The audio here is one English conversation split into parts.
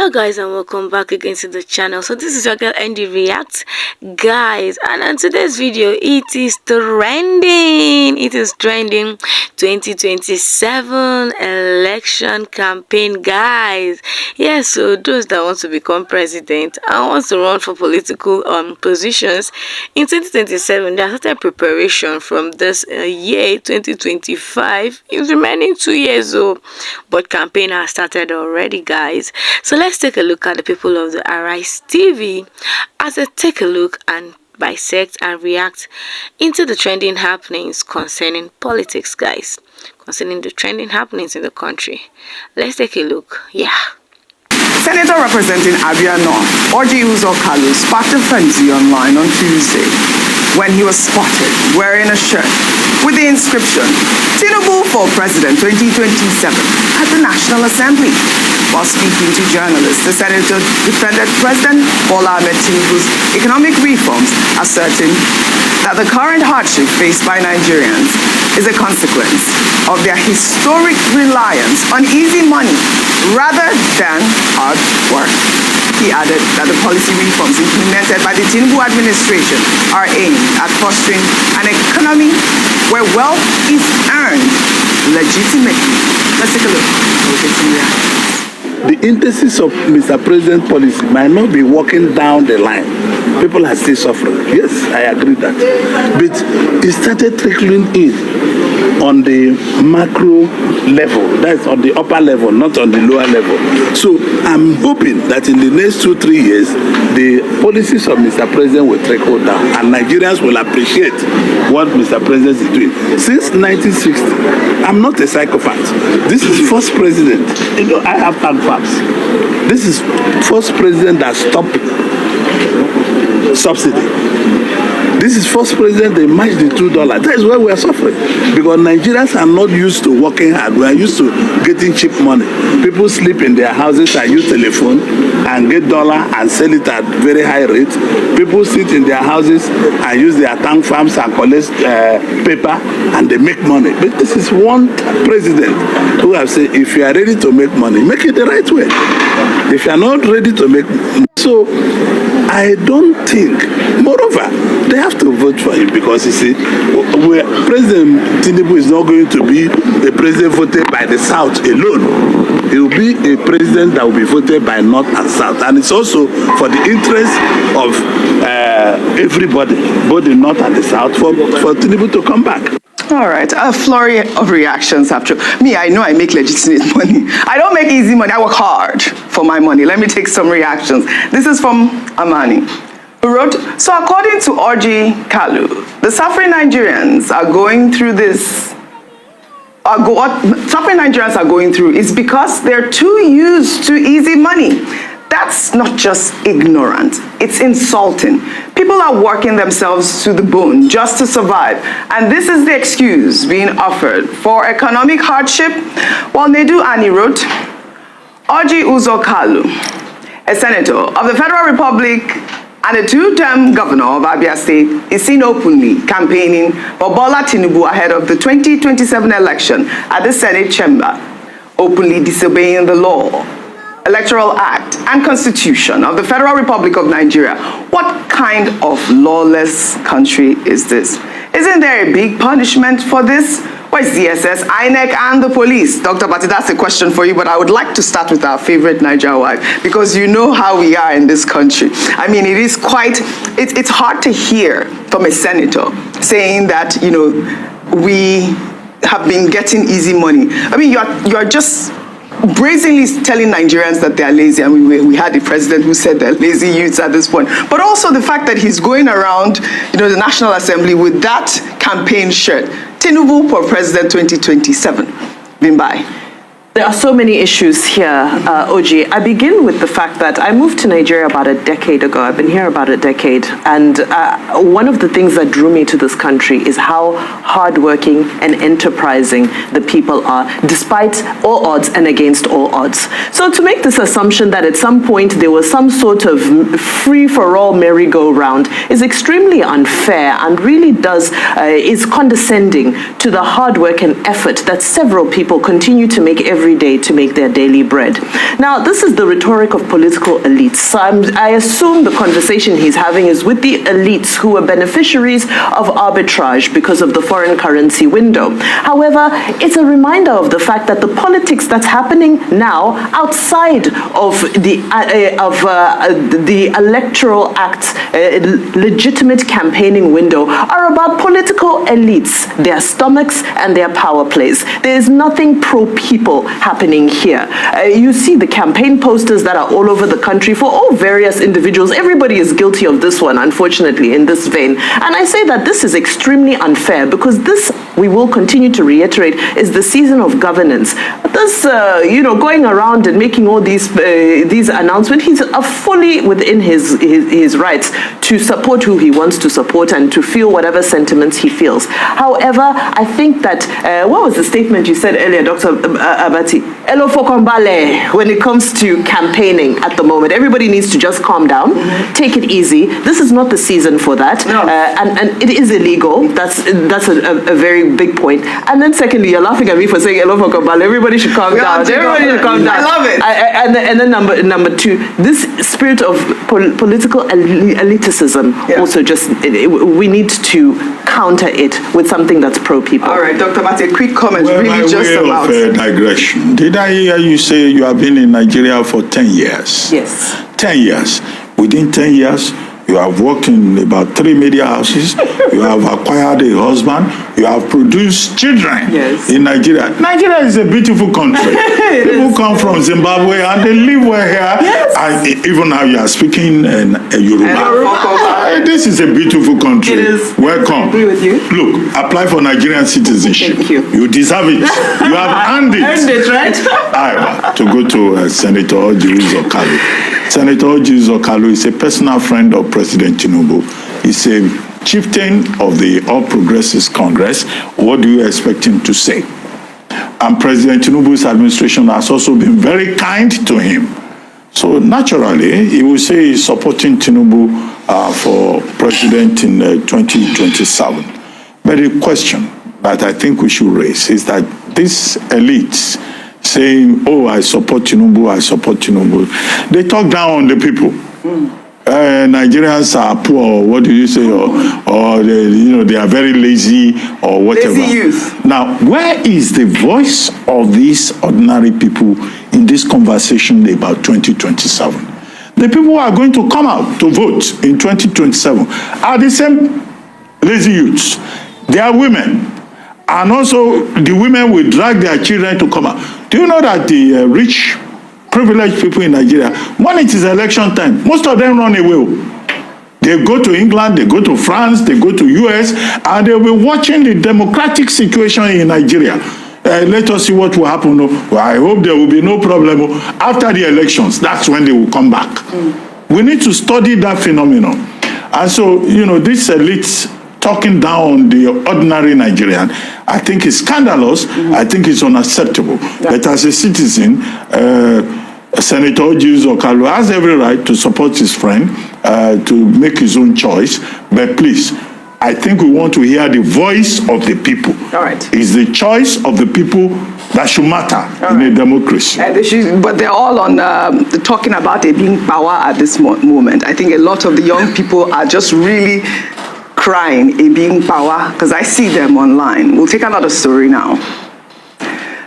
Hello guys, and welcome back again to the channel. So this is your girl Andy React, guys, and on today's video it is trending. It is trending 2027 election campaign, guys. Yes, so those that want to become president and want to run for political positions in 2027, they are starting preparation from this year 2025. It's remaining 2 years old, but campaign has started already, guys. So let's take a look at the people of the Arise TV as they take a look and bisect and react into the trending happenings concerning politics, guys, concerning the trending happenings in the country. Let's take a look. Senator representing Abia North, Orji Uzor Kalu, sparked a frenzy online on Tuesday when he was spotted wearing a shirt with the inscription, Tinubu for President 2027 at the National Assembly. While speaking to journalists, the senator defended President Bola Ahmed Tinubu's economic reforms, asserting that the current hardship faced by Nigerians is a consequence of their historic reliance on easy money rather than hard work. He added that the policy reforms implemented by the Tinubu administration are aimed at fostering an economy where wealth is earned legitimately. Let's take a look. We'll get some reactions. The indices of Mr. President's policy might not be walking down the line. People are still suffering. Yes, I agree that. But it started trickling in on the macro level. That's on the upper level, not on the lower level. So I'm hoping that in the next 2-3 years, the policies of Mr. President will trickle down and Nigerians will appreciate what Mr. President is doing. Since 1960, I'm not a psychopath. This is first president. You know, I have had facts. This is first president that stopped subsidy. This is first president they matched the $2. That is why we are suffering. Because Nigerians are not used to working hard. We are used to getting cheap money. People sleep in their houses and use telephone and get dollar and sell it at very high rates. People sit in their houses and use their tank farms and collect paper and they make money. But this is one president who have said, if you are ready to make money, make it the right way. If you are not ready to make money, so I don't think, moreover, they have to vote for him because you see, President Tinubu is not going to be a president voted by the South alone. He will be a president that will be voted by North and South. And it's also for the interest of everybody, both the North and the South, for Tinubu to come back. All right, a flurry of reactions after. Me, I know I make legitimate money. I don't make easy money. I work hard for my money. Let me take some reactions. This is from Amani, who wrote, so according to Orji Kalu, the suffering Nigerians are going through this, what suffering Nigerians are going through is because they're too used to easy money. That's not just ignorant, it's insulting. People are working themselves to the bone just to survive, and this is the excuse being offered for economic hardship. While Nedu Ani wrote, Orji Uzor Kalu, a senator of the Federal Republic and a 2-term governor of Abia State, is seen openly campaigning for Bola Tinubu ahead of the 2027 election at the Senate chamber, openly disobeying the law, Electoral Act and Constitution of the Federal Republic of Nigeria. What kind of lawless country is this? Isn't there a big punishment for this? Where's DSS, INEC, and the police? Dr. Abati, that's a question for you, but I would like to start with our favorite Niger wife, because you know how we are in this country. I mean, it is quite, it's hard to hear from a senator saying that, you know, we have been getting easy money. I mean, you're just brazenly telling Nigerians that they are lazy, and we had the president who said they're lazy youths at this point. But also the fact that he's going around, you know, the National Assembly with that campaign shirt, Tinubu for President 2027. Bimbai. There are so many issues here, Oji. I begin with the fact that I moved to Nigeria about a decade ago. I've been here about a decade. And one of the things that drew me to this country is how hardworking and enterprising the people are, despite all odds and against all odds. So to make this assumption that at some point there was some sort of free-for-all merry-go-round is extremely unfair and really is condescending to the hard work and effort that several people continue to make every every day to make their daily bread. Now, this is the rhetoric of political elites. So I assume the conversation he's having is with the elites who are beneficiaries of arbitrage because of the foreign currency window. However, it's a reminder of the fact that the politics that's happening now outside of the Electoral Act legitimate campaigning window are about political elites, their stomachs and their power plays. There is nothing pro-people happening here. You see the campaign posters that are all over the country for all various individuals. Everybody is guilty of this one, unfortunately, in this vein. And I say that this is extremely unfair because this, we will continue to reiterate, is the season of governance. This, going around and making all these announcements, he's fully within his rights to support who he wants to support and to feel whatever sentiments he feels. However, I think that, what was the statement you said earlier, Dr. Abati? Elo fokombale, when it comes to campaigning at the moment. Everybody needs to just calm down, take it easy. This is not the season for that. No. And it is illegal. That's a very big point. And then secondly, you're laughing at me for saying elo fokombale. Everybody should calm down. Everybody should calm down. I love it. And then number two, this spirit of political elitism also just, we need to counter it with something that's pro-people. All right, Dr. Abati, a quick comment, Well, really by just way about... of digression, did I hear you say you have been in Nigeria for 10 years? Yes. 10 years. Within 10 years, you have worked in about 3 media houses, you have acquired a husband, you have produced children in Nigeria. Nigeria is a beautiful country. People come from Zimbabwe and they live well here. Yes. And even now you are speaking Yoruba. This is a beautiful country. It is. Welcome. I agree with you. Look, apply for Nigerian citizenship. Thank you. You deserve it. You have earned it. Earned it, right? Iowa, to go to Senator Orji Uzor Kalu. Senator Orji Uzor Kalu is a personal friend of President Tinubu. He's a chieftain of the All Progressives Congress. What do you expect him to say? And President Tinubu's administration has also been very kind to him. So naturally, he will say he's supporting Tinubu for president in 2027. But the question that I think we should raise is that these elites saying, oh, I support Tinubu, I support Tinubu, they talk down on the people. Nigerians are poor, what do you say, or they are very lazy, or whatever. Lazy youth. Now, where is the voice of these ordinary people in this conversation about 2027? The people who are going to come out to vote in 2027 are the same lazy youths. They are women. And also, the women will drag their children to come out. Do you know that the rich, privileged people in Nigeria, when it is election time, most of them run away. They go to England, they go to France, they go to US, and they'll be watching the democratic situation in Nigeria. Let us see what will happen. Well, I hope there will be no problem. After the elections, that's when they will come back. We need to study that phenomenon. And so, this elite talking down on the ordinary Nigerian, I think is scandalous. I think it's unacceptable. But as a citizen, Senator Orji Uzor Kalu has every right to support his friend, to make his own choice. But please, I think we want to hear the voice of the people. All right. It's the choice of the people that should matter in a democracy. But they're all on talking about it being power at this moment. I think a lot of the young people are just really crying a being power because I see them online. We'll take another story now.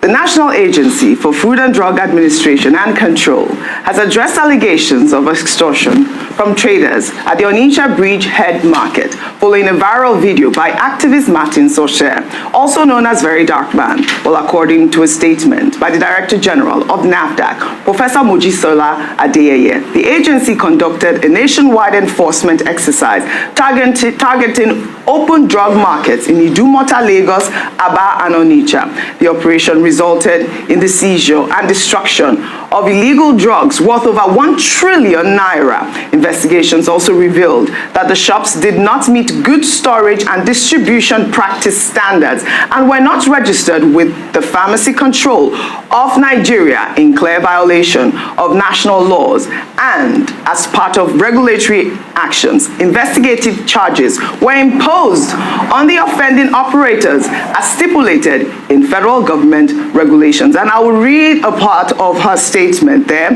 The National Agency for Food and Drug Administration and Control has addressed allegations of extortion from traders at the Onitsha Bridge Head Market following a viral video by activist Martin Socher, also known as Very Dark Man. Well, according to a statement by the Director General of NAFDAC, Professor Mojisola Adeyeye, the agency conducted a nationwide enforcement exercise targeting open drug markets in Idumota, Lagos, Aba, and Onitsha. The operation resulted in the seizure and destruction of illegal drugs worth over 1 trillion naira. Investigations also revealed that the shops did not meet good storage and distribution practice standards and were not registered with the Pharmacy Control of Nigeria in clear violation of national laws. And as part of regulatory actions, investigative charges were imposed on the offending operators as stipulated in federal government regulations. And I will read a part of her statement there.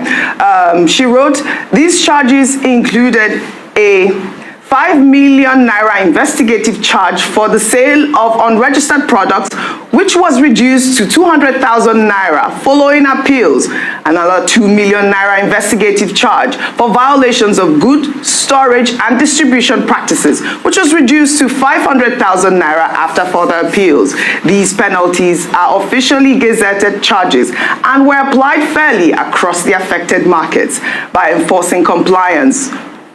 She wrote, these charges included a 5 million naira investigative charge for the sale of unregistered products, which was reduced to 200,000 naira following appeals. Another 2 million naira investigative charge for violations of good storage and distribution practices, which was reduced to 500,000 naira after further appeals. These penalties are officially gazetted charges and were applied fairly across the affected markets. By enforcing compliance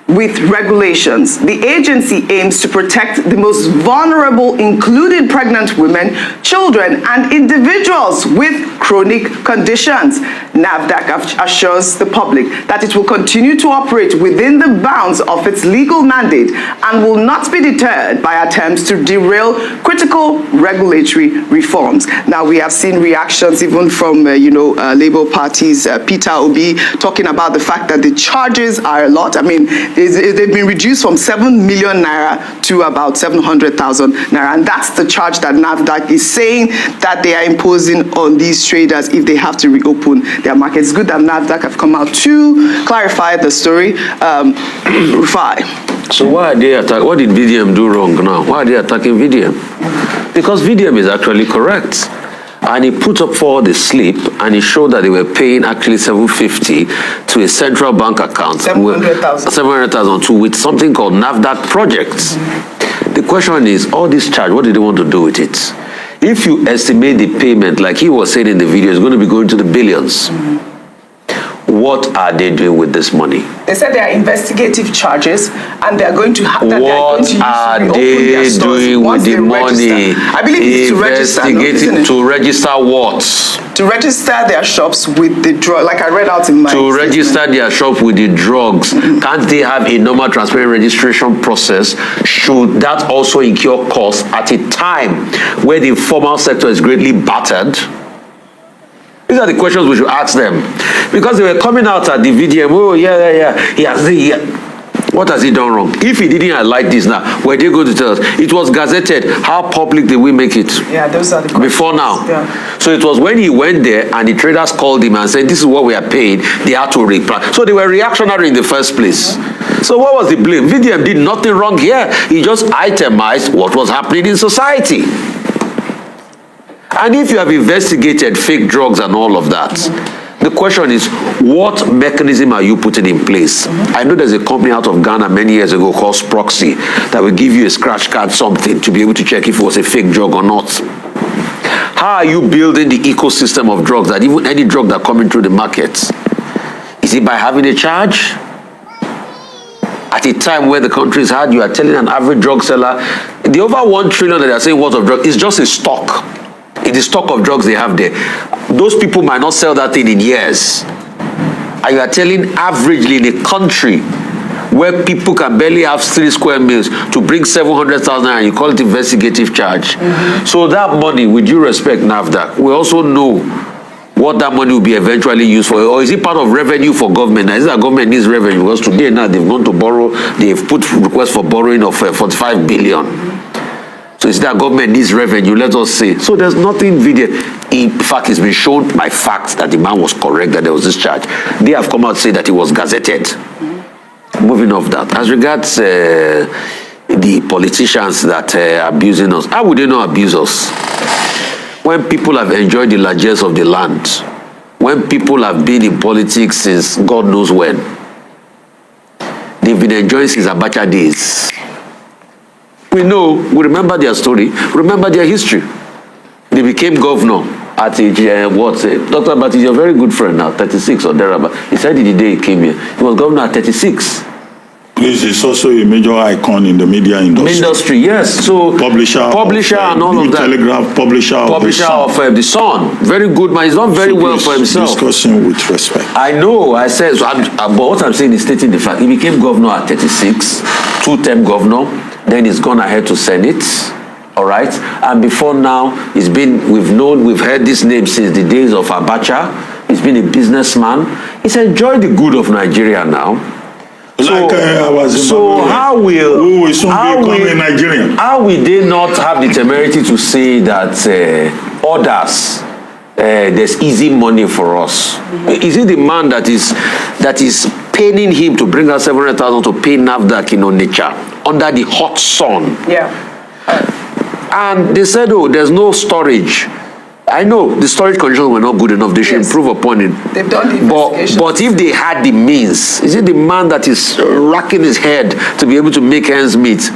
with regulations, the agency aims to protect the most vulnerable, including pregnant women, children, and individuals with chronic conditions. NAFDAC assures the public that it will continue to operate within the bounds of its legal mandate and will not be deterred by attempts to derail critical regulatory reforms. Now, we have seen reactions even from, Labour Party's Peter Obi talking about the fact that the charges are a lot. I mean, they've been reduced from 7 million naira to about 700,000 naira. And that's the charge that NAFDAC is saying that they are imposing on these traders if they have to reopen their markets. It's good that NAFDAC have come out to clarify the story. Rufai. So why are they attacking? What did VDM do wrong now? Why are they attacking VDM? Because VDM is actually correct. And he put up for the slip and he showed that they were paying actually 750 to a central bank account. 700,000. 700,000 with something called NAFDAC projects. The question is, all this charge, what do they want to do with it? If you estimate the payment, like he was saying in the video, is going to be going to the billions. What are they doing with this money? They said there are investigative charges, and they are going to have that. What are they doing with the money? I believe it's to register. Investigating to register what? To register their shops with the drug, like I read out in my. To register their shop with the drugs. Can't they have a normal transparent registration process? Should that also incur costs at a time where the informal sector is greatly battered? These are the questions we should ask them. Because they were coming out at the VDM, oh, what has he done wrong? If he didn't highlight this now, were they going to tell us? It was gazetted. How public did we make it? Yeah, those are the questions. Before now. Yeah. So it was when he went there and the traders called him and said, this is what we are paying, they had to reply. So they were reactionary in the first place. So what was the blame? VDM did nothing wrong here. He just itemized what was happening in society. And if you have investigated fake drugs and all of that, the question is, what mechanism are you putting in place? I know there's a company out of Ghana many years ago called Proxy that will give you a scratch card, something, to be able to check if it was a fake drug or not. How are you building the ecosystem of drugs, that even any drug that coming through the markets? Is it by having a charge? At a time where the country is hard, you are telling an average drug seller, the over 1 trillion that they are saying worth of drugs is just a stock. In the stock of drugs they have there. Those people might not sell that thing in years. And you are telling averagely in a country where people can barely have 3 square meals to bring 700,000 and you call it investigative charge. So that money, with due respect, NAFDAC, we also know what that money will be eventually used for. Or is it part of revenue for government? Now, is that government needs revenue? Because today now they've gone to borrow, they've put requests for borrowing of 45 billion. So it's that government needs revenue, let us say. So there's nothing video. In fact, it's been shown by facts that the man was correct, that there was this charge. They have come out to say that it was gazetted. Moving off that. As regards the politicians that are abusing us, how would they not abuse us? When people have enjoyed the largesse of the land, when people have been in politics since God knows when, they've been enjoying since Abacha days. We know, we remember their story, remember their history. They became governor at age, Dr. Abati is a very good friend now, 36 or thereabout. He said it the day he came here. He was governor at 36. Please, it's also a major icon in the media industry. Yes. So Publisher and all New of that. Telegraph, publisher of The Sun. Very good man. He's done very well for himself. Discussing with respect. I know. I said. So but what I'm saying is stating the fact. He became governor at 36, two-term governor. Then he's gone ahead to Senate. All right. And before now, we've heard this name since the days of Abacha. He's been a businessman. He's enjoyed the good of Nigeria now. So how will they not have the temerity to say that others there's easy money for us? Is it the man that is paying him to bring us 700,000 to pay NAFDAC in Onitsha under the hot sun? Yeah. And they said, oh, there's no storage. I know the storage conditions were not good enough. They should improve upon it. They've done the investigation. But if they had the means, is it the man that is racking his head to be able to make ends meet?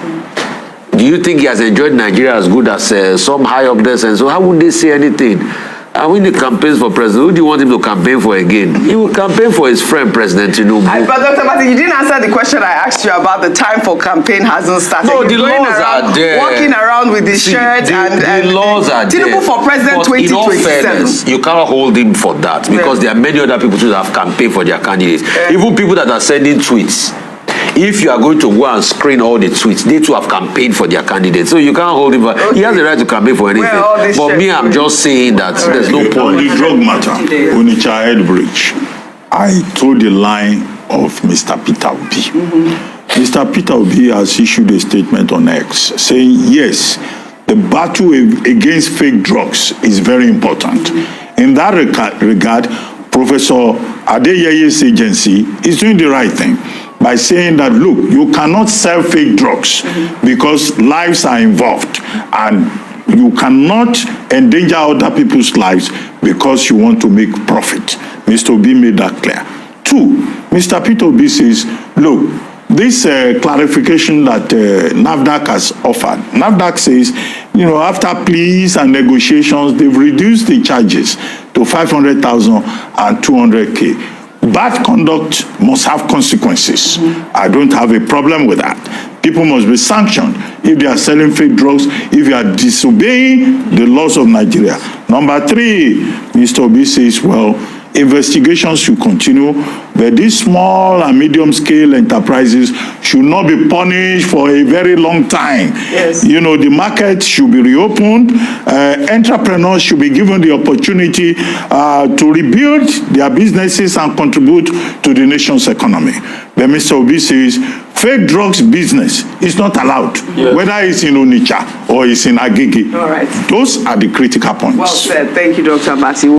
Do you think he has enjoyed Nigeria as good as some high up there? And so how would they say anything? And when he campaigns for president, who do you want him to campaign for again? He will campaign for his friend, President Tinubu. But Dr. Abati, you didn't answer the question I asked you about the time for campaign hasn't started. No, the laws are there. Walking around with the shirt the laws are there. Tinubu for president 2027. In all fairness, you cannot hold him for that because there are many other people who have campaigned for their candidates. Even people that are sending tweets. If you are going to go and screen all the tweets, they too have campaigned for their candidates. So you can't hold him. He has the right to campaign for anything. But me, I'm just saying that there's no point. On the drug matter, Onitsha Head Bridge, I told the line of Mr. Peter Obi. Mr. Peter Obi has issued a statement on X saying, yes, the battle against fake drugs is very important. In that regard, Professor Adeyeye's agency is doing the right thing by saying that, look, you cannot sell fake drugs because lives are involved, and you cannot endanger other people's lives because you want to make profit. Mr. Obi made that clear. Two, Mr. Peter Obi says, look, this clarification that NAFDAC has offered, NAFDAC says, after pleas and negotiations, they've reduced the charges to 500,000 and 200K. Bad conduct must have consequences. I don't have a problem with that. People must be sanctioned if they are selling fake drugs, if you are disobeying the laws of Nigeria. Number three, Mr. Obi says, well, investigations should continue, but these small and medium-scale enterprises should not be punished for a very long time. Yes. The market should be reopened. Entrepreneurs should be given the opportunity to rebuild their businesses and contribute to the nation's economy. But Mr. Obi says, fake drugs business is not allowed, whether it's in Onitsha or it's in Agege. All right. Those are the critical points. Well said. Thank you, Dr. Abati.